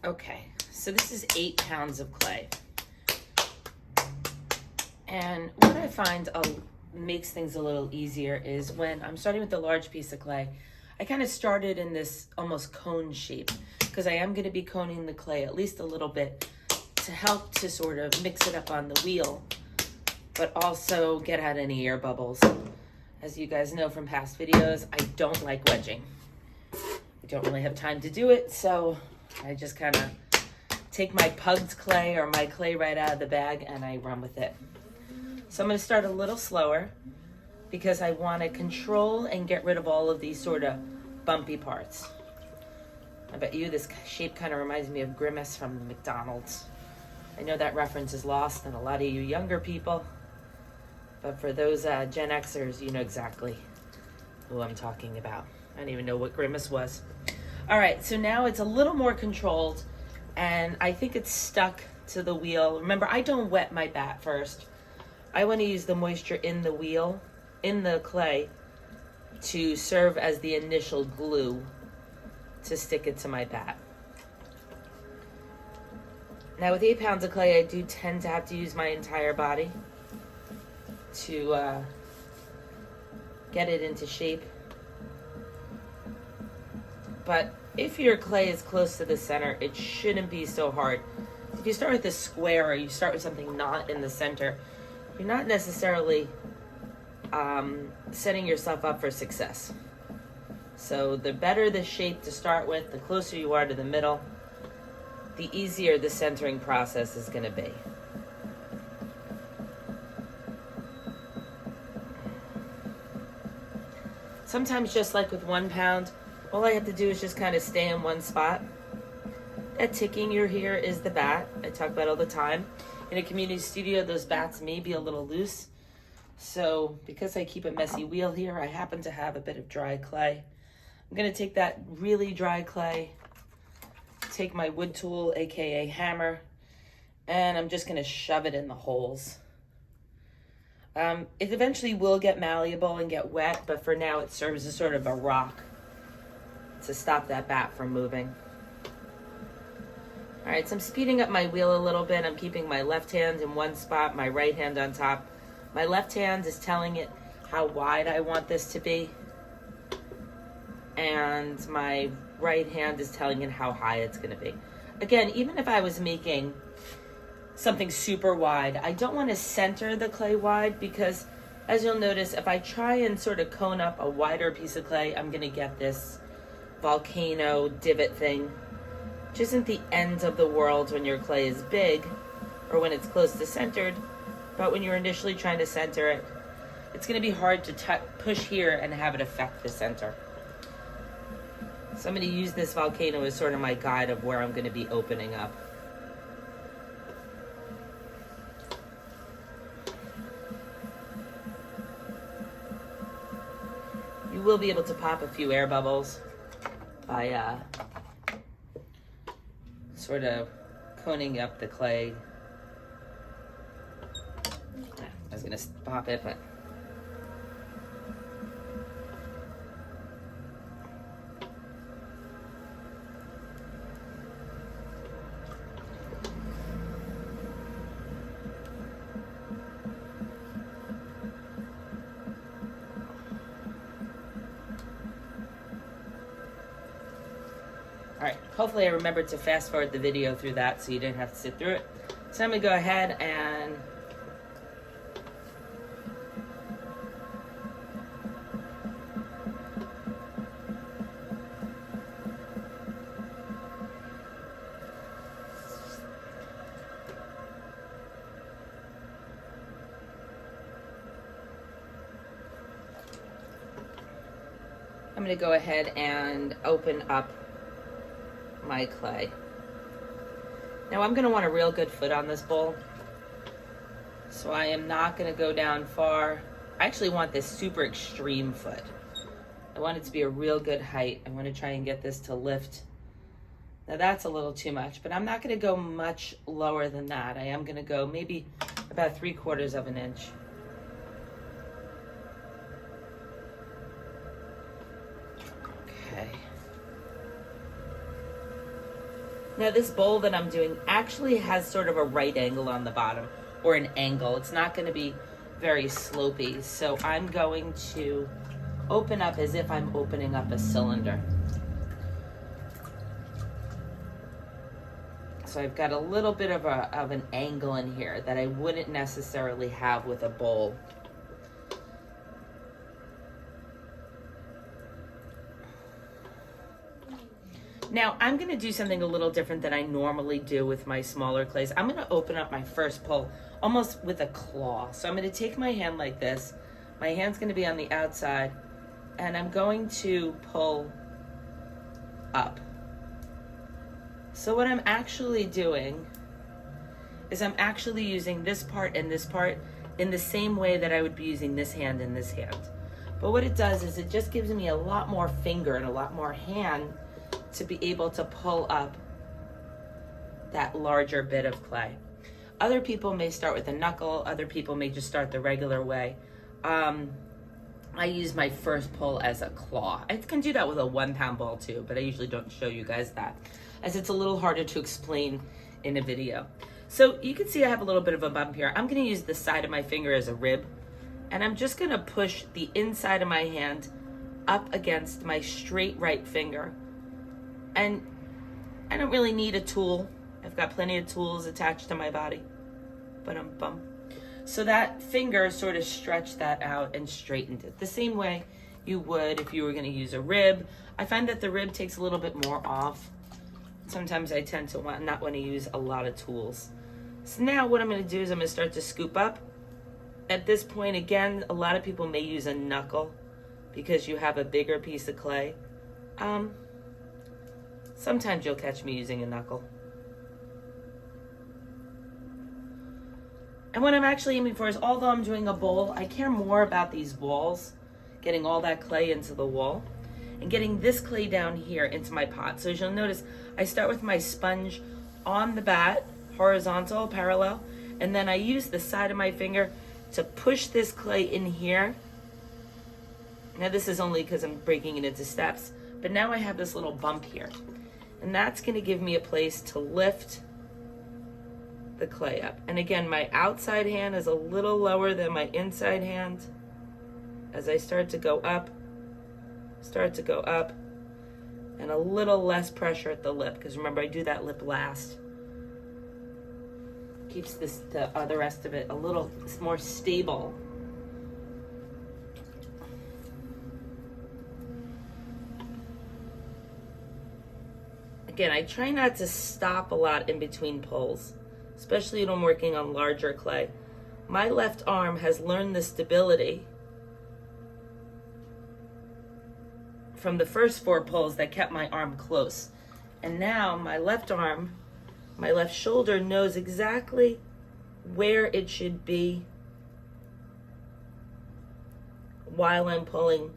Okay, so this is 8 pounds of clay. And what I find makes things a little easier is when I'm starting with a large piece of clay, I kind of started in this almost cone shape because I am going to be coning the clay at least a little bit to help to sort of mix it up on the wheel, but also get out any air bubbles. As you guys know from past videos, I don't like wedging. I don't really have time to do it, so I just kind of take my pugged clay or my clay right out of the bag and I run with it. So I'm going to start a little slower because I want to control and get rid of all of these sort of bumpy parts. I bet you this shape kind of reminds me of Grimace from McDonald's. I know that reference is lost on a lot of you younger people, but for those Gen Xers, you know exactly who I'm talking about. I don't even know what Grimace was. All right, so now it's a little more controlled, and I think it's stuck to the wheel. Remember, I don't wet my bat first. I want to use the moisture in the wheel, in the clay, to serve as the initial glue to stick it to my bat. Now with 8 pounds of clay, I do tend to have to use my entire body to get it into shape. But if your clay is close to the center, it shouldn't be so hard. If you start with a square or you start with something not in the center, you're not necessarily setting yourself up for success. So the better the shape to start with, the closer you are to the middle, the easier the centering process is going to be. Sometimes, just like with 1 pound, all I have to do is just kind of stay in one spot. That ticking you hear is the bat. I talk about all the time. In a community studio, those bats may be a little loose. So because I keep a messy wheel here, I happen to have a bit of dry clay. I'm going to take that really dry clay, take my wood tool, aka hammer, and I'm just going to shove it in the holes. It eventually will get malleable and get wet, but for now it serves as sort of a rock to stop that bat from moving. All right, so I'm speeding up my wheel a little bit. I'm keeping my left hand in one spot, my right hand on top. My left hand is telling it how wide I want this to be, and my right hand is telling it how high it's going to be. Again, even if I was making something super wide, I don't want to center the clay wide because, as you'll notice, if I try and sort of cone up a wider piece of clay, I'm going to get this volcano divot thing, which isn't the end of the world when your clay is big or when it's close to centered, but when you're initially trying to center it, it's going to be hard to push here and have it affect the center. So I'm going to use this volcano as sort of my guide of where I'm going to be opening up. You will be able to pop a few air bubbles by sort of coning up the clay. I was going to pop it, but all right, hopefully I remembered to fast forward the video through that so you didn't have to sit through it. So I'm going to go ahead and go ahead and open up my clay. Now I'm going to want a real good foot on this bowl, so I am not going to go down far. I actually want this super extreme foot. I want it to be a real good height. I want to try and get this to lift. Now that's a little too much, but I'm not going to go much lower than that. I am going to go maybe about 3/4 of an inch. Okay. Now this bowl that I'm doing actually has sort of a right angle on the bottom, or an angle. It's not going to be very slopey. So I'm going to open up as if I'm opening up a cylinder. So I've got a little bit of an angle in here that I wouldn't necessarily have with a bowl. Now I'm going to do something a little different than I normally do with my smaller clays. I'm going to open up my first pull almost with a claw. So I'm going to take my hand like this. My hand's going to be on the outside, and I'm going to pull up. So what I'm actually doing is I'm actually using this part and this part in the same way that I would be using this hand and this hand. But what it does is it just gives me a lot more finger and a lot more hand to be able to pull up that larger bit of clay. Other people may start with a knuckle, other people may just start the regular way. I use my first pull as a claw. I can do that with a 1 pound ball too, but I usually don't show you guys that, as it's a little harder to explain in a video. So you can see I have a little bit of a bump here. I'm gonna use the side of my finger as a rib, and I'm just gonna push the inside of my hand up against my straight right finger. And I don't really need a tool. I've got plenty of tools attached to my body. Ba-dum-bum. So that finger sort of stretched that out and straightened it the same way you would if you were going to use a rib. I find that the rib takes a little bit more off. Sometimes I tend to not want to use a lot of tools. So now what I'm going to do is I'm going to start to scoop up. At this point, again, a lot of people may use a knuckle because you have a bigger piece of clay. Sometimes you'll catch me using a knuckle. And what I'm actually aiming for is, although I'm doing a bowl, I care more about these walls, getting all that clay into the wall, and getting this clay down here into my pot. So as you'll notice, I start with my sponge on the bat, horizontal, parallel, and then I use the side of my finger to push this clay in here. Now this is only because I'm breaking it into steps, but now I have this little bump here. And that's going to give me a place to lift the clay up. And again, my outside hand is a little lower than my inside hand. As I start to go up, and a little less pressure at the lip, because remember I do that lip last. Keeps the rest of it a little more stable. Again, I try not to stop a lot in between pulls, especially when I'm working on larger clay. My left arm has learned the stability from the first 4 pulls that kept my arm close. And now my left arm, my left shoulder knows exactly where it should be while I'm pulling,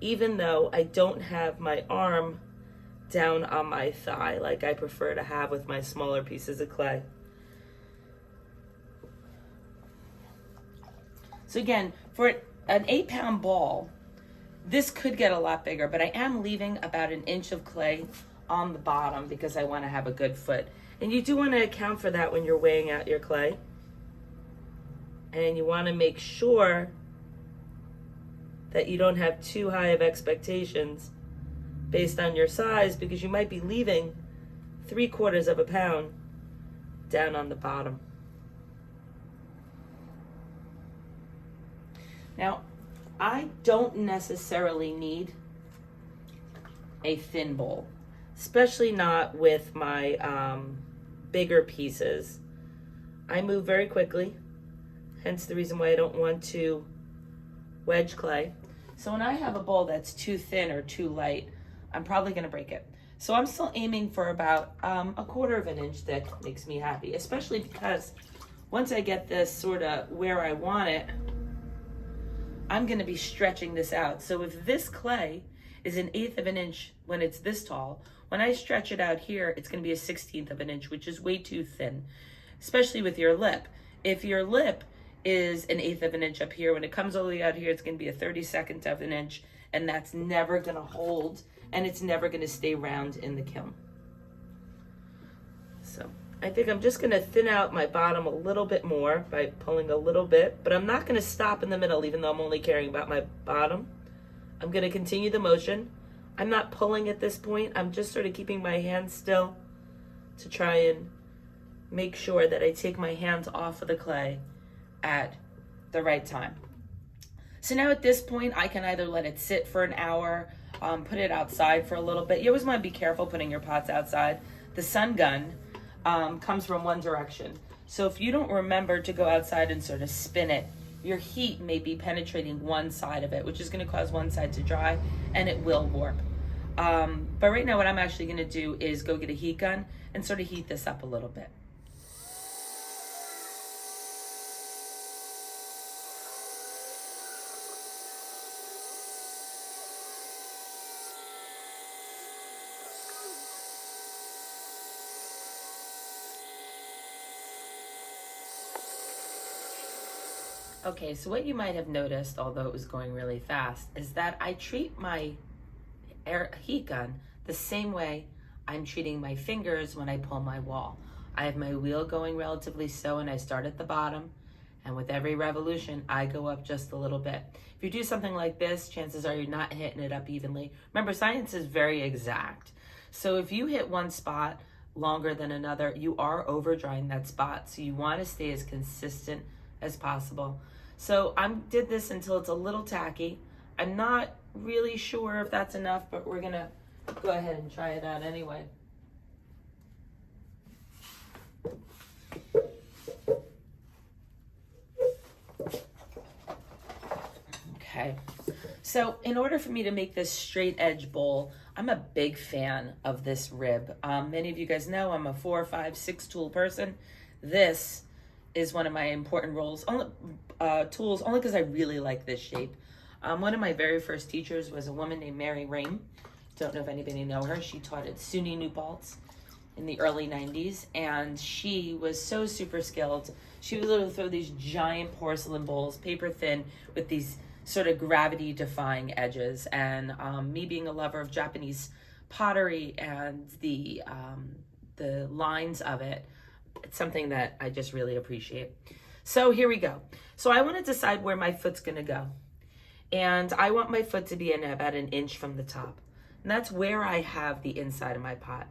even though I don't have my arm down on my thigh like I prefer to have with my smaller pieces of clay. So again, for an 8 pound ball, this could get a lot bigger, but I am leaving about 1 inch of clay on the bottom because I want to have a good foot. And you do want to account for that when you're weighing out your clay. And you want to make sure that you don't have too high of expectations based on your size, because you might be leaving 3/4 of a pound down on the bottom. Now, I don't necessarily need a thin bowl, especially not with my bigger pieces. I move very quickly, hence the reason why I don't want to wedge clay. So when I have a bowl that's too thin or too light, I'm probably going to break it. So I'm still aiming for about 1/4 of an inch thick. Makes me happy, especially because once I get this sort of where I want it, I'm going to be stretching this out. So if this clay is 1/8 of an inch when it's this tall, when I stretch it out here, it's going to be 1/16 of an inch, which is way too thin, especially with your lip. If your lip is 1/8 of an inch up here, when it comes all the way out here, it's going to be 1/32 of an inch, and that's never going to hold, and it's never going to stay round in the kiln. So I think I'm just gonna thin out my bottom a little bit more by pulling a little bit, but I'm not gonna stop in the middle even though I'm only caring about my bottom. I'm gonna continue the motion. I'm not pulling at this point. I'm just sort of keeping my hands still to try and make sure that I take my hands off of the clay at the right time. So now at this point, I can either let it sit for an hour, put it outside for a little bit. You always want to be careful putting your pots outside. The sun gun comes from one direction. So if you don't remember to go outside and sort of spin it, your heat may be penetrating one side of it, which is going to cause one side to dry, and it will warp. But right now what I'm actually going to do is go get a heat gun and sort of heat this up a little bit. Okay, so what you might have noticed, although it was going really fast, is that I treat my heat gun the same way I'm treating my fingers when I pull my wall. I have my wheel going relatively slow and I start at the bottom, and with every revolution I go up just a little bit. If you do something like this, chances are you're not hitting it up evenly. Remember, science is very exact. So if you hit one spot longer than another, you are over drying that spot. So you want to stay as consistent as possible. So I did this until it's a little tacky. I'm not really sure if that's enough, but we're gonna go ahead and try it out anyway. Okay, so in order for me to make this straight edge bowl, I'm a big fan of this rib. Many of you guys know I'm a 4, 5, 6 tool person. This is one of my important tools, only because I really like this shape. One of my very first teachers was a woman named Mary Raim. Don't know if anybody know her. She taught at SUNY New Paltz in the early 90s, and she was so super skilled. She would literally throw these giant porcelain bowls, paper thin, with these sort of gravity defying edges. And me being a lover of Japanese pottery and the lines of it, it's something that I just really appreciate. So here we go. So I want to decide where my foot's going to go. And I want my foot to be in about an inch from the top. And that's where I have the inside of my pot.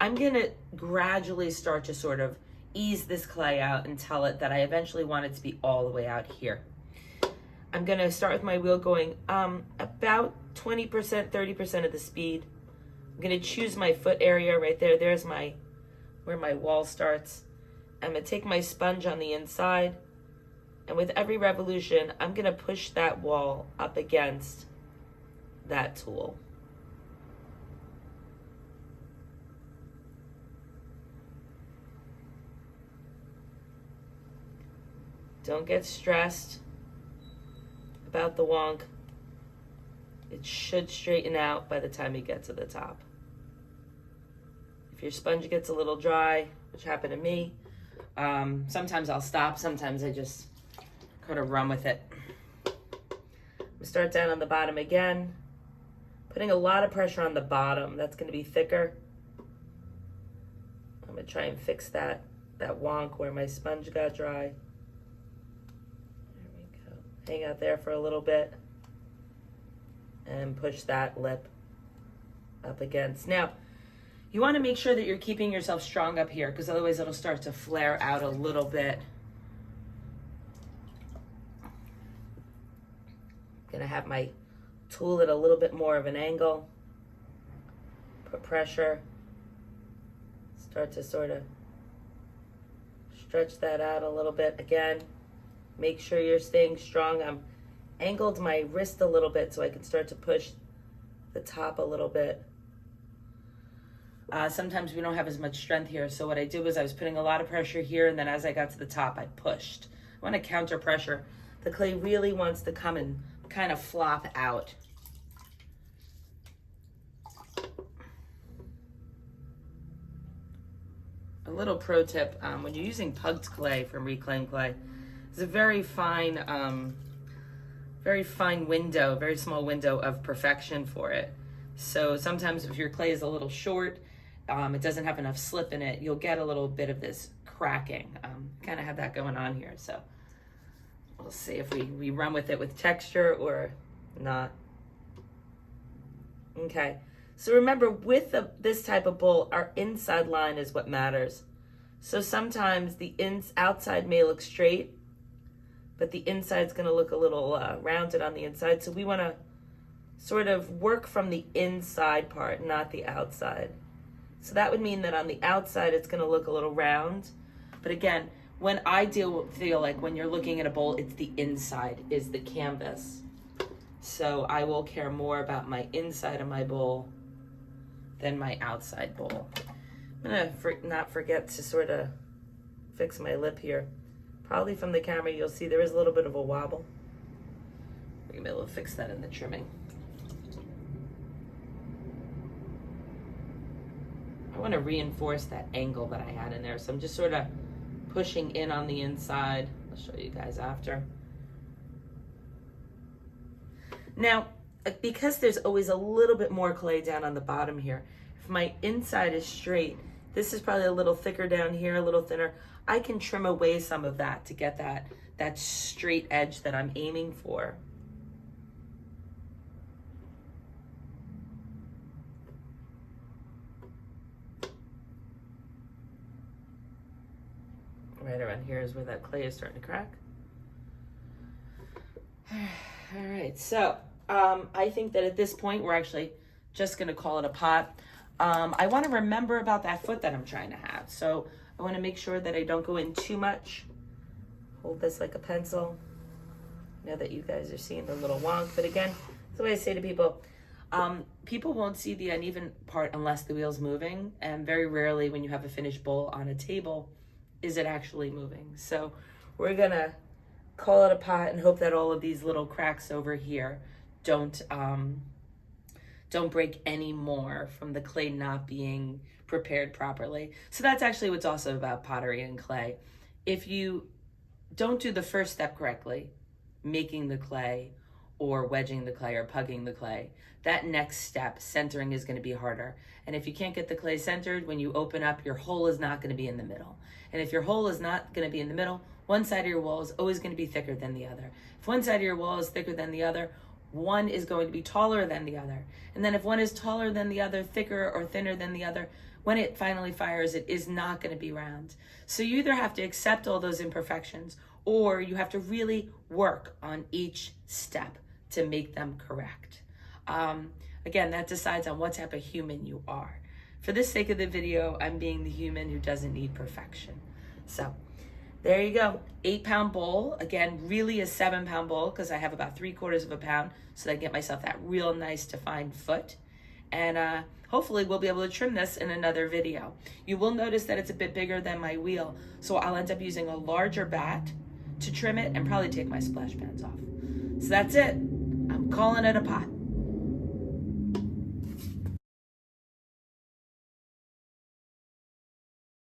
I'm going to gradually start to sort of ease this clay out and tell it that I eventually want it to be all the way out here. I'm going to start with my wheel going about 20%, 30% of the speed. I'm going to choose my foot area right there. There's where my wall starts. I'm going to take my sponge on the inside, and with every revolution, I'm going to push that wall up against that tool. Don't get stressed about the wonk. It should straighten out by the time you get to the top. If your sponge gets a little dry, which happened to me, sometimes I'll stop, sometimes I just kind of run with it. I'm gonna start down on the bottom again, putting a lot of pressure on the bottom. That's gonna be thicker. I'm gonna try and fix that wonk where my sponge got dry. There we go. Hang out there for a little bit and push that lip up against. Now, you want to make sure that you're keeping yourself strong up here, because otherwise it'll start to flare out a little bit. I'm gonna have my tool at a little bit more of an angle. Put pressure. Start to sort of stretch that out a little bit again. Make sure you're staying strong. I'm angled my wrist a little bit so I can start to push the top a little bit. Sometimes we don't have as much strength here, so what I did was I was putting a lot of pressure here, and then as I got to the top, I pushed. I want to counter pressure. The clay really wants to come and kind of flop out. A little pro tip, when you're using pugged clay from reclaimed clay, it's a very fine window, very small window of perfection for it. So sometimes if your clay is a little short it doesn't have enough slip in it, you'll get a little bit of this cracking. Kind of have that going on here. So we'll see if we run with it with texture or not. Okay, so remember with this type of bowl, our inside line is what matters. So sometimes the outside may look straight, but the inside's going to look a little rounded on the inside. So we want to sort of work from the inside part, not the outside. So that would mean that on the outside, it's going to look a little round. But again, when I feel like when you're looking at a bowl, it's the inside is the canvas. So I will care more about my inside of my bowl than my outside bowl. I'm going to not forget to sort of fix my lip here. Probably from the camera, you'll see there is a little bit of a wobble. We're going to be able to fix that in the trimming. I want to reinforce that angle that I had in there. So I'm just sort of pushing in on the inside. I'll show you guys after. Now, because there's always a little bit more clay down on the bottom here, if my inside is straight, this is probably a little thicker down here, a little thinner. I can trim away some of that to get that straight edge that I'm aiming for. Right around here is where that clay is starting to crack. All right, so I think that at this point, we're actually just gonna call it a pot. I wanna remember about that foot that I'm trying to have. So I wanna make sure that I don't go in too much. Hold this like a pencil. I know that you guys are seeing the little wonk, but again, that's the way I say to people, people won't see the uneven part unless the wheel's moving, and very rarely when you have a finished bowl on a table, is it actually moving. So we're gonna call it a pot and hope that all of these little cracks over here don't break any more from the clay not being prepared properly. So that's actually what's also about pottery and clay. If you don't do the first step correctly, making the clay or wedging the clay or pugging the clay, that next step, centering, is going to be harder. And if you can't get the clay centered, when you open up, your hole is not going to be in the middle. And if your hole is not going to be in the middle, one side of your wall is always going to be thicker than the other. If one side of your wall is thicker than the other, one is going to be taller than the other. And then if one is taller than the other, thicker or thinner than the other, when it finally fires, it is not going to be round. So you either have to accept all those imperfections, or you have to really work on each step to make them correct. Again, that decides on what type of human you are. For the sake of the video, I'm being the human who doesn't need perfection. So there you go, 8-pound bowl. Again, really a 7-pound bowl because I have about 3/4 of a pound, so that I get myself that real nice defined foot. And hopefully we'll be able to trim this in another video. You will notice that it's a bit bigger than my wheel, so I'll end up using a larger bat to trim it and probably take my splash pans off. So that's it. I'm calling it a pot.